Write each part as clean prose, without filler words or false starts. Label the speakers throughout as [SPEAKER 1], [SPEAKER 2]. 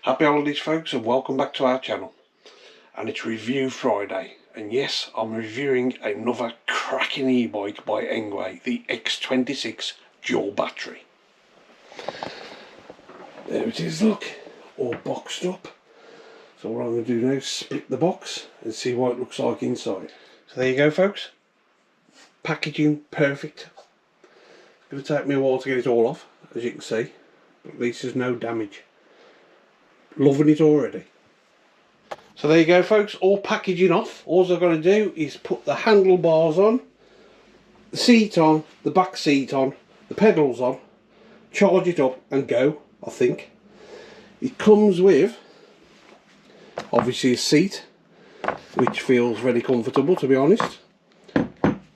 [SPEAKER 1] Happy holidays folks, and welcome back to our channel. And it's Review Friday, and yes, I'm reviewing another cracking e-bike by Engwe, the X26 Dual battery. There it is, look, all boxed up. So what I'm going to do now is split the box and see what it looks like inside. So there you go folks, packaging perfect. It's going to take me a while to get it all off, as you can see, but at least there's no damage. Loving it already. So there you go folks, all packaging off. All I've got to do is put the handlebars on, the seat on, the back seat on, the pedals on, charge it up and go, I think. It comes with obviously a seat, which feels very comfortable to be honest.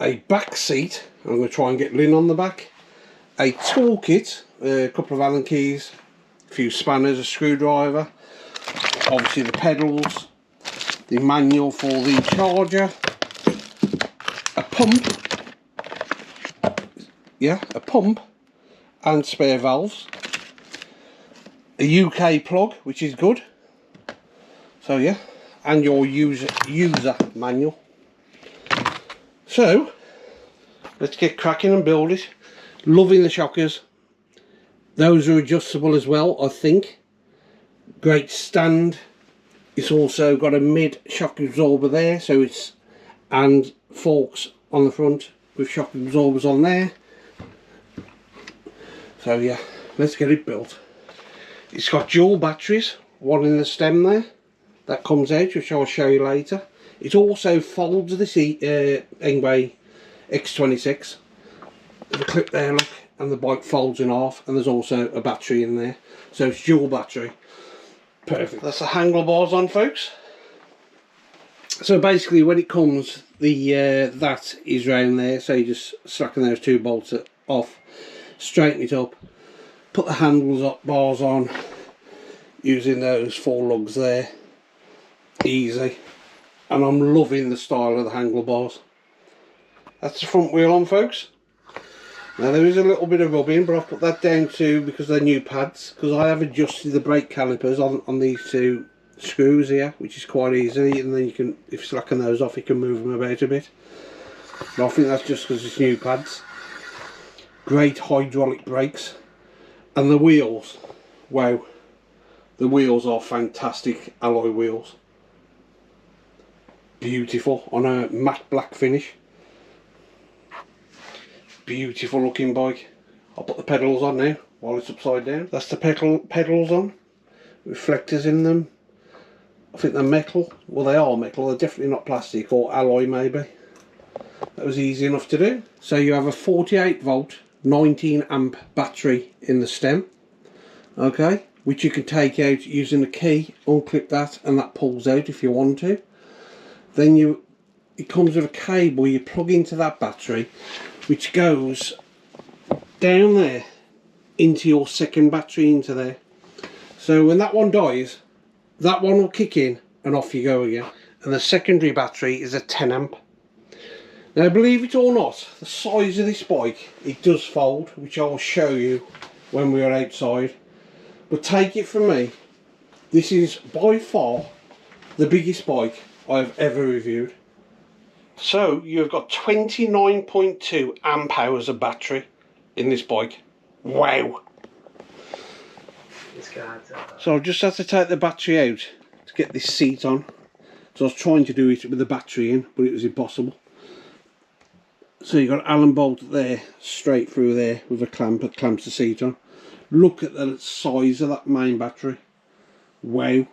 [SPEAKER 1] A back seat, I'm going to try and get lint on the back. A toolkit, a couple of Allen keys, a few spanners, a screwdriver, obviously the pedals, the manual for the charger, a pump and spare valves, a UK plug, which is good. So yeah, and your user manual. So let's get cracking and build it. Loving the shockers. Those are adjustable as well, I think. Great stand. It's also got a mid shock absorber there, so it's, and forks on the front with shock absorbers on there. So yeah, let's get it built. It's got dual batteries, one in the stem there that comes out, which I'll show you later. It also folds the Engwe X26. There's a clip there, look, and the bike folds in half, and there's also a battery in there, so it's dual battery. Perfect. That's the handlebars on folks. So basically when it comes, the that is round there, so you just slacken those two bolts off, straighten it up, put the handlebars on using those four lugs there, easy. And I'm loving the style of the handlebars. That's the front wheel on folks. Now there is a little bit of rubbing, but I've put that down too because they're new pads, because I have adjusted the brake calipers on these two screws here, which is quite easy, and then you can, if you slacken those off, you can move them about a bit. But I think that's just because it's new pads. Great hydraulic brakes. And the wheels, wow, the wheels are fantastic alloy wheels. Beautiful on a matte black finish. Beautiful looking bike. I'll put the pedals on now while it's upside down. That's the pedals on, reflectors in them. I think they're metal. Well, they are metal, they're definitely not plastic, or alloy maybe. That was easy enough to do. So you have a 48 volt 19 amp battery in the stem, okay, which you can take out using a key, unclip that, and that pulls out if you want to. Then it comes with a cable you plug into that battery, which goes down there into your second battery into there. So when that one dies, that one will kick in and off you go again. And the secondary battery is a 10 amp. Now believe it or not, the size of this bike, it does fold, which I will show you when we are outside. But take it from me, this is by far the biggest bike I've ever reviewed. So you've got 29.2 amp hours of battery in this bike. Wow. So I've just had to take the battery out to get this seat on. So I was trying to do it with the battery in, but it was impossible. So you've got Allen bolt there, straight through there with a clamp that clamps the seat on. Look at the size of that main battery. Wow.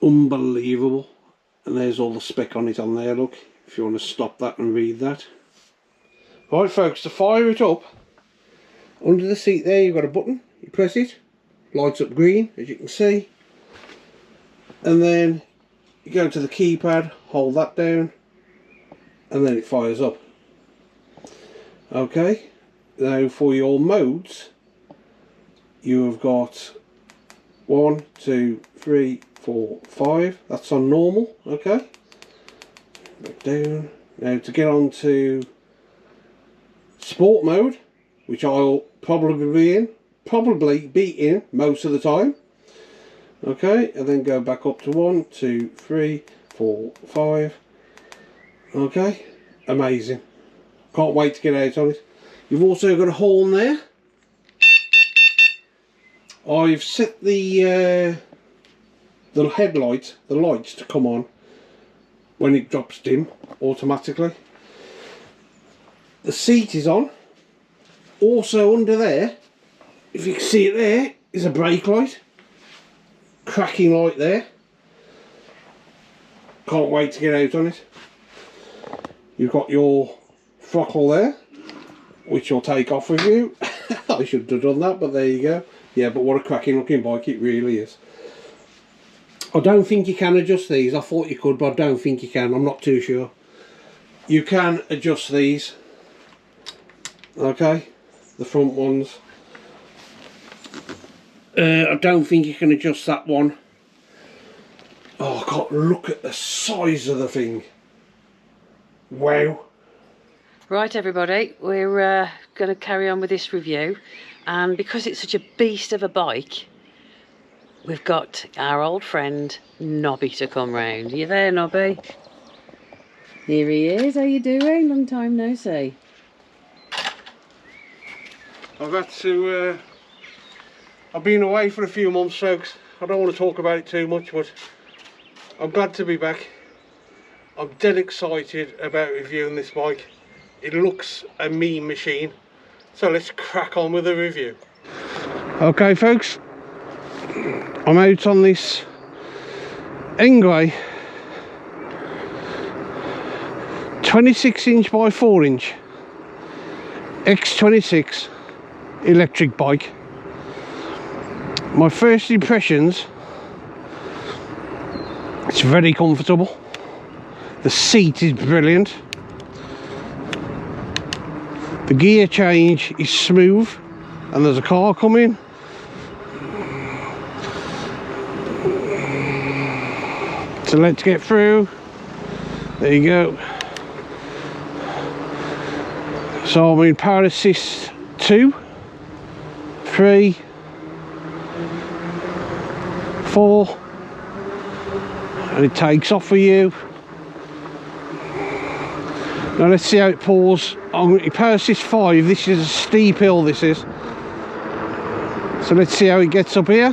[SPEAKER 1] Unbelievable. And there's all the spec on it on there, look, if you want to stop that and read that. Right folks, to fire it up, under the seat there you've got a button, you press it, lights up green as you can see, and then you go to the keypad, hold that down, and then it fires up. Okay, now for your modes, you have got 1, 2, 3, 4, 5. That's on normal. Okay, back down. Now to get on to sport mode, which I'll probably be in, probably be in most of the time. Okay, and then go back up to 1, 2, 3, 4, 5. Okay, amazing. Can't wait to get out on it. You've also got a horn there. I've set the headlight, the lights to come on when it drops dim automatically. The seat is on. Also under there, if you can see it there, is a brake light. Cracking light there. Can't wait to get out on it. You've got your throttle there, which you'll take off with you. I should have done that, but there you go. Yeah, but what a cracking looking bike it really is. I don't think you can adjust these. I thought you could, but I don't think you can. I'm not too sure. You can adjust these. Okay, the front ones. I don't think you can adjust that one. Oh God, look at the size of the thing. Wow.
[SPEAKER 2] Right everybody, we're going to carry on with this review, and because it's such a beast of a bike, we've got our old friend Nobby to come round. Are you there, Nobby? Here he is. How you doing? Long time no see.
[SPEAKER 1] I've been away for a few months, folks. I don't want to talk about it too much, but I'm glad to be back. I'm dead excited about reviewing this bike. It looks a mean machine. So let's crack on with the review. Okay folks, I'm out on this Engwe 26 inch by 4 inch X26 electric bike. My first impressions, it's very comfortable. The seat is brilliant. The gear change is smooth, and there's a car coming. So let's get through. There you go. So I'm in power assist 2, 3, 4, and it takes off for you. Now let's see how it pulls. I'm in power assist 5. This is a steep hill, this is. So let's see how it gets up here.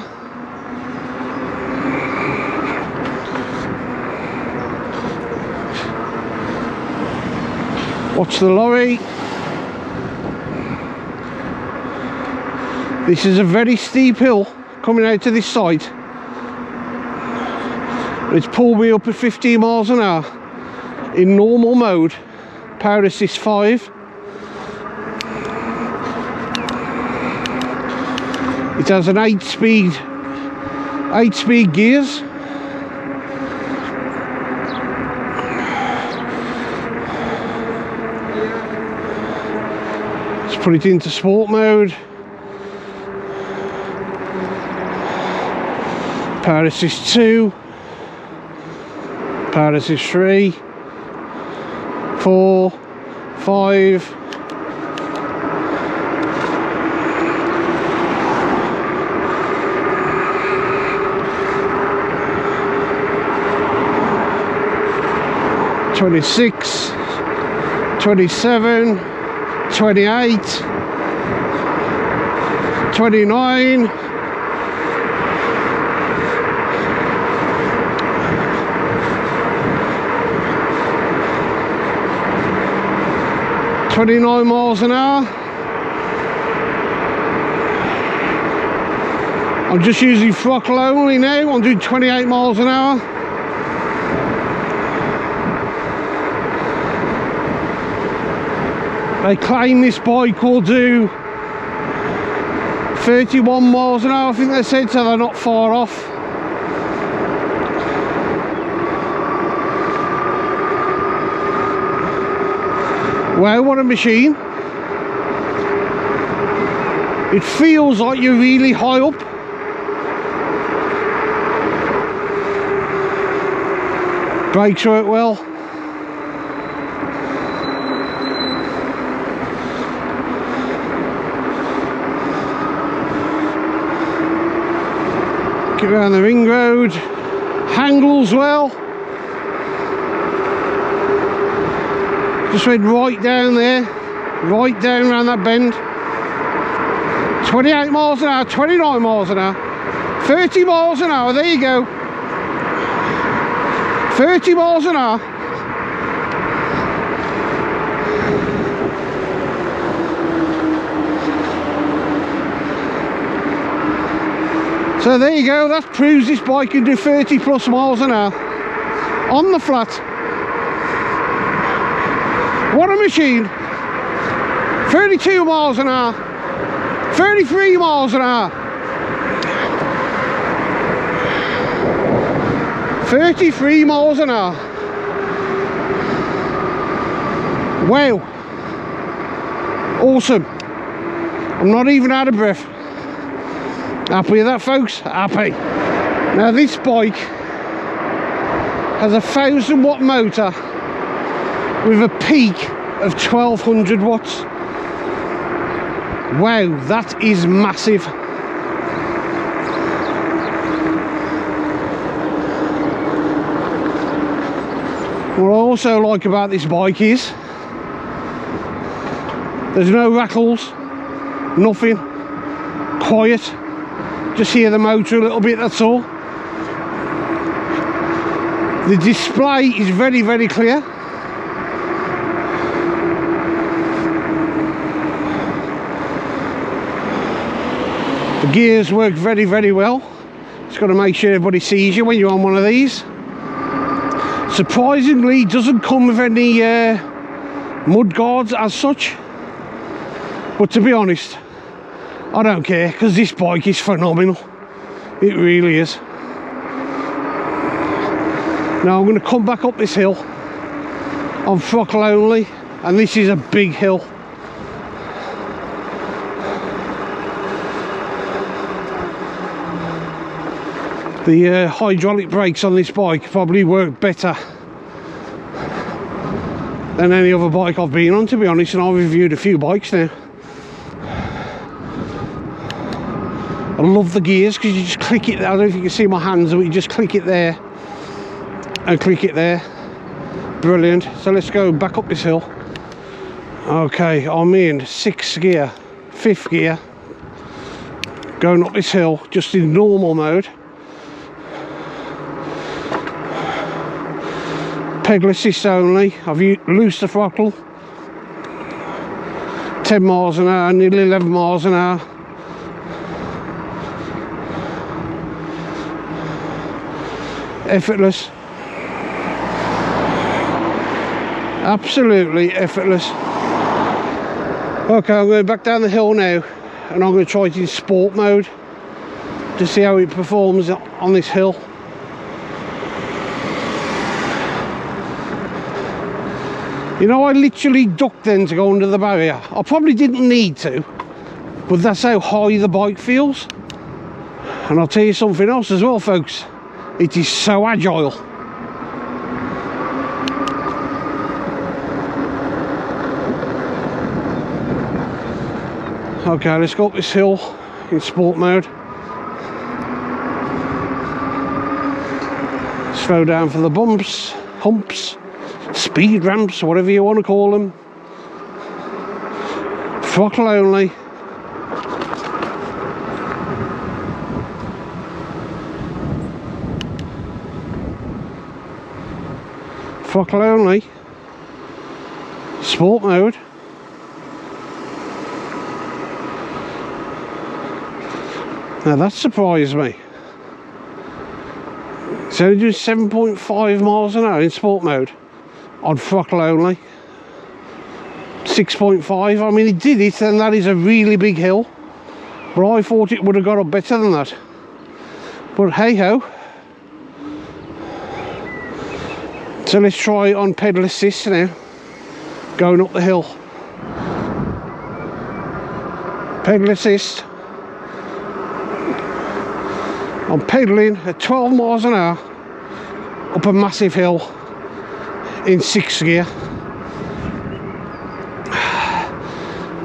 [SPEAKER 1] Watch the lorry. This is a very steep hill coming out to this side. It's pulled me up at 15 miles an hour in normal mode, power assist 5. It has an 8-speed gears. Let's put it into sport mode. Power assist 2, power assist 3, 4, 5. (26), 27, 28, 29, 29 miles an hour. I'm just using throttle only now. I'm doing 28 miles an hour. They claim this bike will do 31 miles an hour, I think they said, so they're not far off. Wow, what a machine. It feels like you're really high up. Brakes work well. Take it around the ring road. Hangles well. Just went right down there. Right down around that bend. 28 miles an hour, 29 miles an hour. 30 miles an hour, there you go. 30 miles an hour. So there you go, that proves this bike can do 30 plus miles an hour on the flat. What a machine. 32 miles an hour, 33 miles an hour, 33 miles an hour. Wow. Awesome. I'm not even out of breath. Happy with that, folks? Happy. Now this bike has a 1000 watt motor with a peak of 1200 watts. Wow, that is massive. What I also like about this bike is there's no rattles, nothing, quiet. Just hear the motor a little bit, that's all. The display is very, very clear. The gears work very, very well. Just got to make sure everybody sees you when you're on one of these. Surprisingly, it doesn't come with any mud guards as such. But to be honest, I don't care, because this bike is phenomenal. It really is. Now I'm going to come back up this hill on throttle only, and this is a big hill. The hydraulic brakes on this bike probably work better than any other bike I've been on, to be honest, and I've reviewed a few bikes now. I love the gears because you just click it. I don't know if you can see my hands, but you just click it there and click it there. Brilliant. So let's go back up this hill. Okay, I'm in 6th gear, 5th gear, going up this hill just in normal mode. Pedal assist only. I've loosed the throttle. 10 miles an hour, nearly 11 miles an hour. Effortless. Absolutely effortless. Okay, I'm going back down the hill now, and I'm going to try it in sport mode to see how it performs on this hill. You know, I literally ducked then to go under the barrier. I probably didn't need to, but that's how high the bike feels. And I'll tell you something else as well, folks. It is so agile. Okay, let's go up this hill in sport mode. Slow down for the bumps, humps, speed ramps, whatever you want to call them. Throttle only. Throttle only. Sport mode. Now that surprised me. It's only doing 7.5 miles an hour in sport mode on throttle only. 6.5. I mean, it did it, and that is a really big hill, but I thought it would have got up better than that. But hey ho. So let's try it on pedal assist now, going up the hill. Pedal assist. I'm pedaling at 12 miles an hour up a massive hill in 6th gear.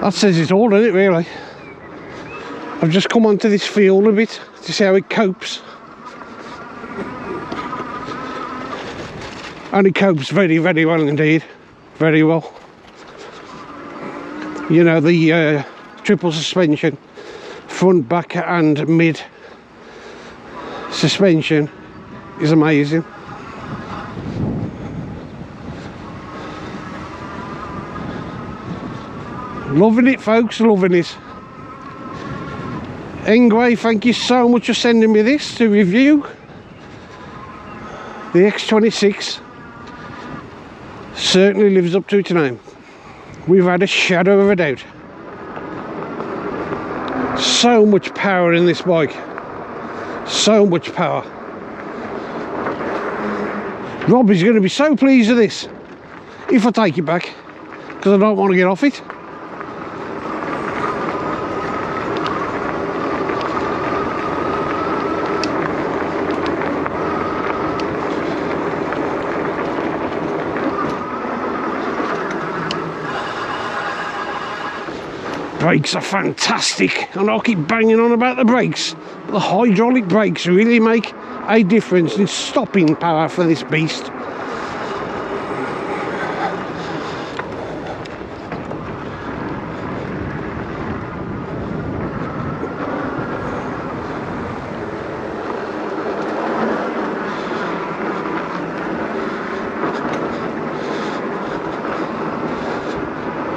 [SPEAKER 1] That says it all, doesn't it, really? I've just come onto this field a bit to see how it copes. And it copes very, very well indeed. Very well. You know, the triple suspension, front, back and mid suspension is amazing. Loving it, folks, loving it. Engwe, thank you so much for sending me this to review. The X26 certainly lives up to its name. We've had a shadow of a doubt. So much power in this bike. So much power. Rob is going to be so pleased with this if I take it back, because I don't want to get off it. Brakes are fantastic, and I'll keep banging on about the brakes. The hydraulic brakes really make a difference in stopping power for this beast.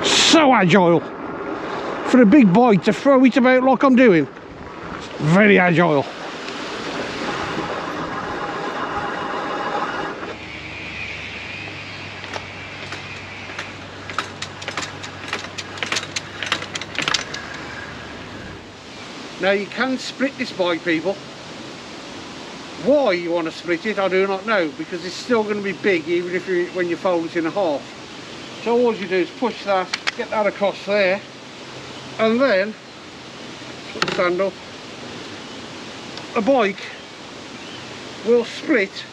[SPEAKER 1] So agile. For a big bike to throw it about like I'm doing. Very agile. Now you can split this bike, people. Why you want to split it, I do not know, because it's still going to be big even if when you fold it in half. So all you do is push that, get that across there, and then put the stand up. The bike will split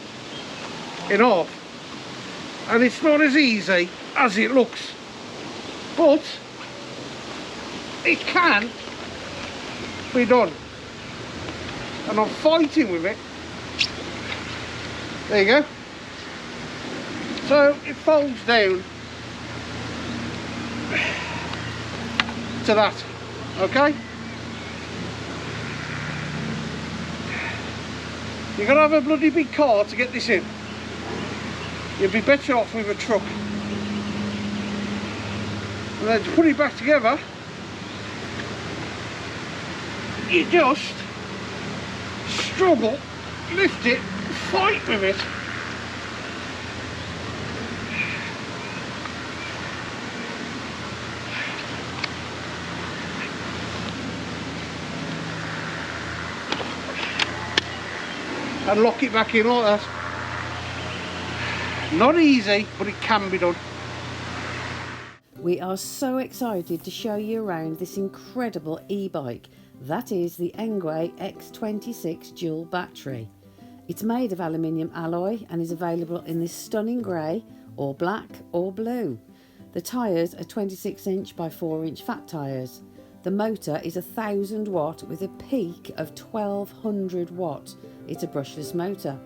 [SPEAKER 1] in half, and it's not as easy as it looks, but it can be done, and I'm fighting with it. There you go. So it folds down to that, okay? You're gonna have a bloody big car to get this in. You'd be better off with a truck. And then to put it back together, you just struggle, lift it, fight with it. And lock it back in like that. Not easy, but it can be done.
[SPEAKER 2] We are so excited to show you around this incredible e-bike. That is the Engwe X26 Dual battery. It's made of aluminium alloy and is available in this stunning grey or black or blue. The tyres are 26" by 4" fat tyres. The motor is 1000 watt with a peak of 1200 watt. It's a brushless motor.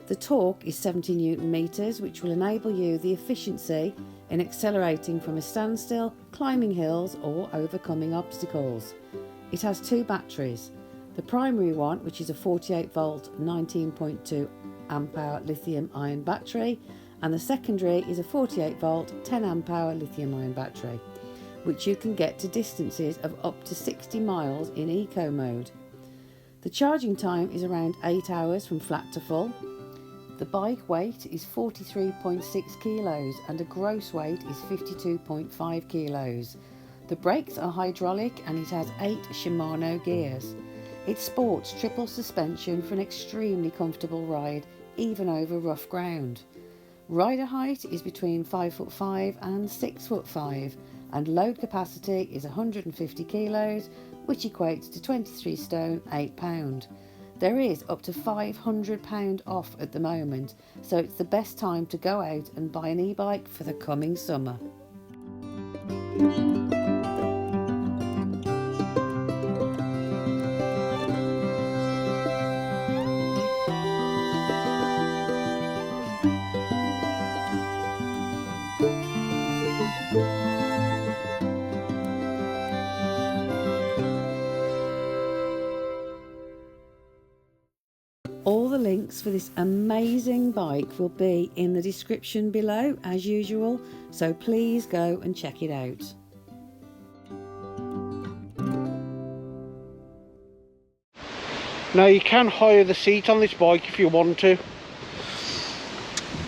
[SPEAKER 2] The torque is 70 Newton meters, which will enable you the efficiency in accelerating from a standstill, climbing hills or overcoming obstacles. It has two batteries. The primary one, which is a 48 volt 19.2 amp hour lithium ion battery, and the secondary is a 48 volt 10 amp hour lithium ion battery, which you can get to distances of up to 60 miles in eco mode. The charging time is around 8 hours from flat to full. The bike weight is 43.6 kilos and a gross weight is 52.5 kilos. The brakes are hydraulic and it has 8 Shimano gears. It sports triple suspension for an extremely comfortable ride, even over rough ground. Rider height is between 5'5" and 6'5", and load capacity is 150 kilos, which equates to 23 stone 8 pound. There is up to £500 off at the moment, so it's the best time to go out and buy an e-bike for the coming summer. links for this amazing bike will be in the description below as usual, so please go and check it out.
[SPEAKER 1] Now you can hire the seat on this bike if you want to.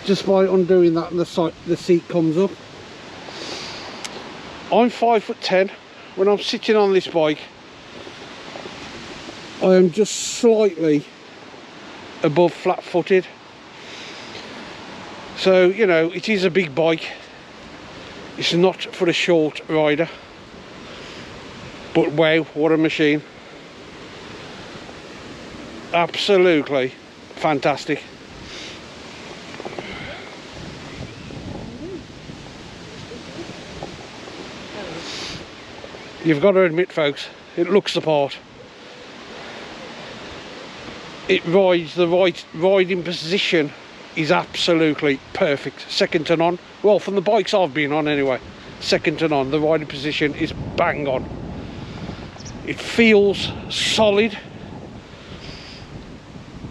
[SPEAKER 1] Just by undoing that and the seat comes up. I'm 5'10". When I'm sitting on this bike, I am just slightly above flat-footed. So, you know, it is a big bike. It's not for a short rider. But wow, what a machine. Absolutely fantastic. You've got to admit, folks, it looks the part. It rides, the riding position is absolutely perfect, second to none. Well, from the bikes I've been on anyway, second to none. The riding position is bang on. It feels solid.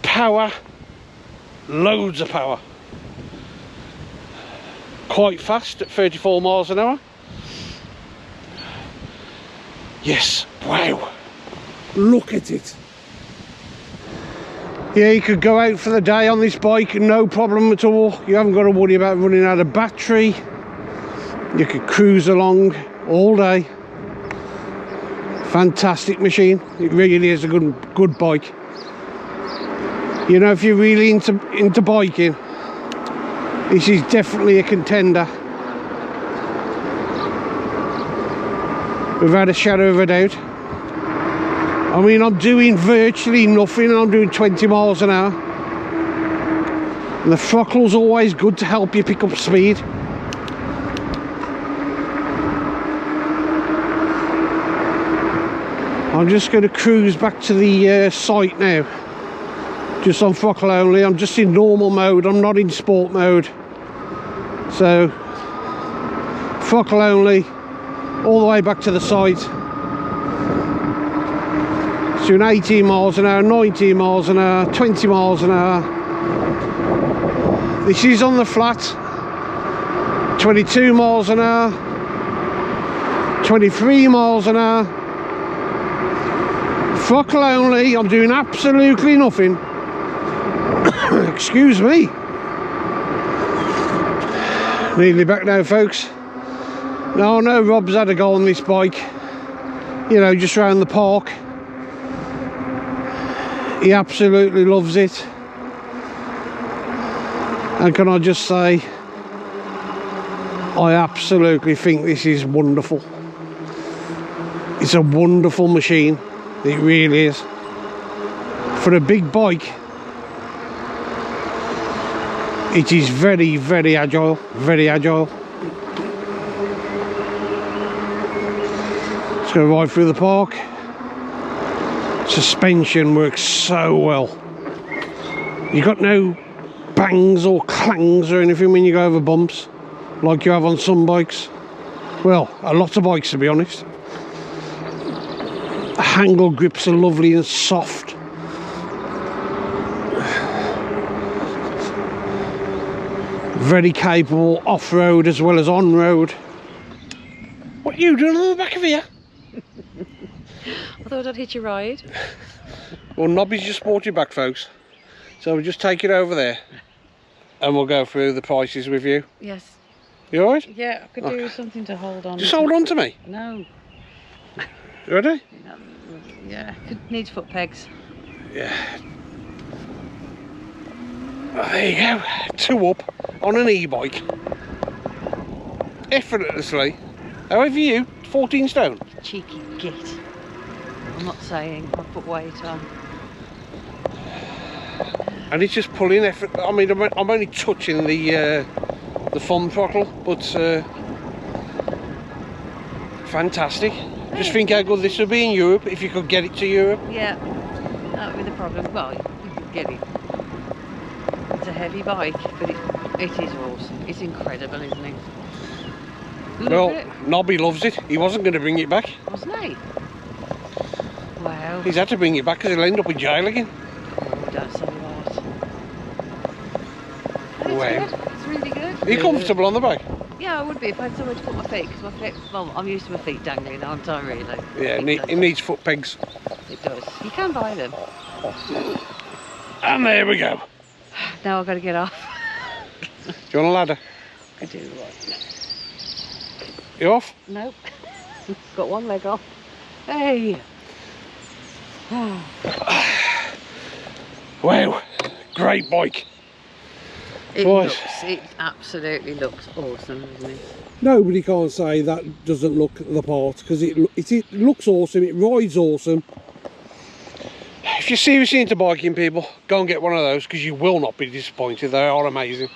[SPEAKER 1] Power, loads of power. Quite fast at 34 miles an hour. Yes, wow, look at it. Yeah, you could go out for the day on this bike, no problem at all. You haven't got to worry about running out of battery. You could cruise along all day. Fantastic machine. It really is a good bike. You know, if you're really into biking, this is definitely a contender. Without a shadow of a doubt. I mean, I'm doing virtually nothing. I'm doing 20 miles an hour. And the throttle's always good to help you pick up speed. I'm just going to cruise back to the site now. Just on throttle only. I'm just in normal mode. I'm not in sport mode. So, throttle only. All the way back to the site. Doing 18 miles an hour, 19 miles an hour, 20 miles an hour. This is on the flat. 22 miles an hour, 23 miles an hour. Throttle only. I'm doing absolutely nothing. Excuse me. Nearly back now, folks. No, no, Rob's had a go on this bike, you know, just around the park. He absolutely loves it. And can I just say, I absolutely think this is wonderful. It's a wonderful machine, it really is. For a big bike, it is very, very agile, very agile. Let's go right through the park. Suspension works so well. You got no bangs or clangs or anything when you go over bumps like you have on some bikes. Well, a lot of bikes, to be honest. The handle grips are lovely and soft. Very capable off-road as well as on-road. What are you doing on the back of here?
[SPEAKER 2] I thought I'd hitch a ride.
[SPEAKER 1] Well, Nobby's just brought you back, folks. So we'll just take it over there and we'll go through the prices with you.
[SPEAKER 2] Yes.
[SPEAKER 1] You alright?
[SPEAKER 2] Yeah, I could do with something to hold on.
[SPEAKER 1] Just hold on to me.
[SPEAKER 2] No.
[SPEAKER 1] You ready?
[SPEAKER 2] Yeah, needs foot pegs.
[SPEAKER 1] Yeah. Oh, there you go. 2 up on an e-bike. Effortlessly. However you, 14 stone.
[SPEAKER 2] Cheeky git. I'm not saying, I put weight on.
[SPEAKER 1] And it's just pulling effort. I mean, I'm only touching the thumb throttle, but fantastic. Just think how good this would be in Europe if you could get it to Europe.
[SPEAKER 2] Yeah, that would be the problem. Well, you could get it. It's a heavy bike, but it is awesome. It's incredible, isn't it?
[SPEAKER 1] Well, Nobby loves it. He wasn't going to bring it back.
[SPEAKER 2] Wasn't he? Wow.
[SPEAKER 1] He's had to bring it back because he'll end up in jail again.
[SPEAKER 2] Oh, don't say that. It's really good.
[SPEAKER 1] Are you comfortable on the bike?
[SPEAKER 2] Yeah, I would be if I had somewhere to put my feet, because my feet, well, I'm used to my feet dangling, aren't I, really?
[SPEAKER 1] Yeah, it needs foot pegs.
[SPEAKER 2] It does. You can buy them.
[SPEAKER 1] And there we go.
[SPEAKER 2] Now I've got to get off.
[SPEAKER 1] Do you want a ladder?
[SPEAKER 2] I do what?
[SPEAKER 1] You off?
[SPEAKER 2] Nope. Got one leg off. Hey.
[SPEAKER 1] Wow, great bike.
[SPEAKER 2] It absolutely looks awesome, doesn't it?
[SPEAKER 1] Nobody can say that doesn't look the part, because it looks awesome, it rides awesome. If you're seriously into biking, people, go and get one of those, because you will not be disappointed. They are amazing.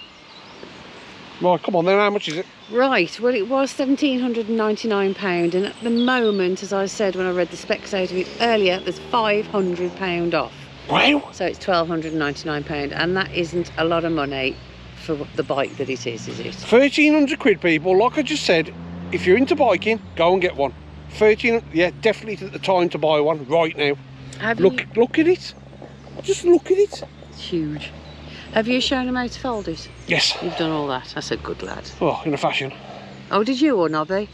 [SPEAKER 1] Right, come on then, how much is it?
[SPEAKER 2] Right, well, it was £1,799, and at the moment, as I said when I read the specs out of it earlier, there's £500 off.
[SPEAKER 1] Wow.
[SPEAKER 2] So it's £1,299, and that isn't a lot of money for the bike that it is it?
[SPEAKER 1] 1,300 quid, people. Like I just said, if you're into biking, go and get one. 13, yeah, definitely the time to buy one right now. Look at it. Just look at it.
[SPEAKER 2] It's huge. Have you shown him how to fold it?
[SPEAKER 1] Yes.
[SPEAKER 2] You've done all that. That's a good lad.
[SPEAKER 1] Oh, in a fashion.
[SPEAKER 2] Oh, did you or Nobby?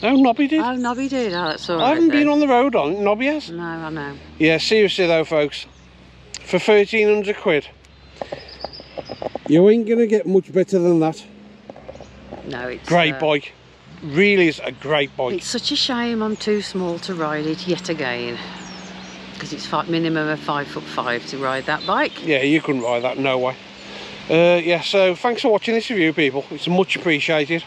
[SPEAKER 1] No, Nobby did.
[SPEAKER 2] Oh, Nobby did. Oh, that's all right.
[SPEAKER 1] I haven't been on the road on it. Nobby has.
[SPEAKER 2] No, I know.
[SPEAKER 1] Yeah, seriously though, folks. For 1,300 quid. You ain't going to get much better than that.
[SPEAKER 2] No, it's...
[SPEAKER 1] Great bike. Really is a great bike.
[SPEAKER 2] It's such a shame I'm too small to ride it yet again. Because it's minimum of 5'5" to ride that bike.
[SPEAKER 1] Yeah, you couldn't ride that, no way. Yeah, so thanks for watching this review, people. It's much appreciated.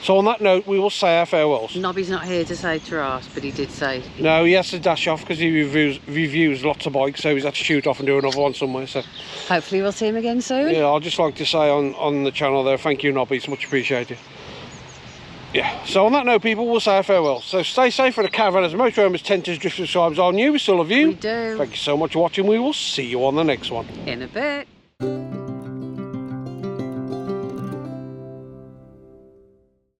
[SPEAKER 1] So on that note, we will say our farewells.
[SPEAKER 2] Nobby's not here to say Taras, but he did say...
[SPEAKER 1] No, he has to dash off because he reviews lots of bikes, so he's had to shoot off and do another one somewhere. So
[SPEAKER 2] hopefully we'll see him again soon.
[SPEAKER 1] Yeah, I'd just like to say on the channel there, thank you, Nobby. It's much appreciated. Yeah, so on that note, people, we'll say our farewells. So stay safe for the caravanners, motorhomes, tenters, drifters, subscribers are new. We still love you.
[SPEAKER 2] We do.
[SPEAKER 1] Thank you so much for watching. We will see you on the next one.
[SPEAKER 2] In a bit.